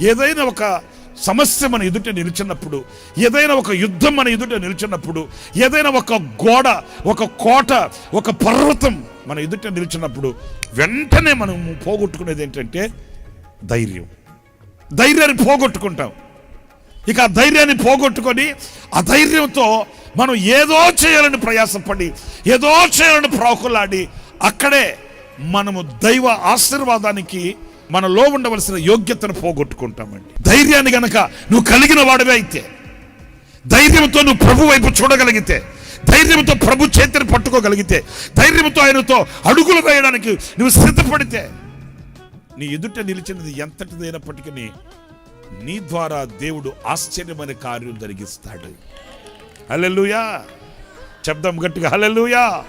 ఏదైనా ఒక సమస్య మన ఎదుట నిలిచినప్పుడు, ఏదైనా ఒక యుద్ధం మన ఎదుట నిలిచినప్పుడు, ఏదైనా ఒక గోడ, ఒక కోట, ఒక పర్వతం మన ఎదుట నిలిచినప్పుడు వెంటనే మనం పోగొట్టుకునేది ఏంటంటే ధైర్యం. ధైర్యాన్ని పోగొట్టుకుంటాం. ఇక ఆ ధైర్యాన్ని పోగొట్టుకొని ఆ ధైర్యంతో మనం ఏదో చేయాలని ప్రయాసపడి, ఏదో చేయాలని ప్రాకులాడి అక్కడే మనము దైవ ఆశీర్వాదానికి మనలో ఉండవలసిన యోగ్యతను పోగొట్టుకుంటామండి. ధైర్యాన్ని గనక నువ్వు కలిగిన వాడివే అయితే, ధైర్యంతో నువ్వు ప్రభు వైపు చూడగలిగితే, ధైర్యంతో ప్రభు చేతిని పట్టుకోగలిగితే, ధైర్యంతో ఆయనతో అడుగులు వేయడానికి నువ్వు సిద్ధపడితే, నీ ఎదుట నిలిచినది ఎంతటిదైనప్పటికీ నీ ద్వారా దేవుడు ఆశ్చర్యమైన కార్యం జరిగిస్తాడు. హల్లెలూయా. చెప్దాం గట్టిగా, హల్లెలూయా.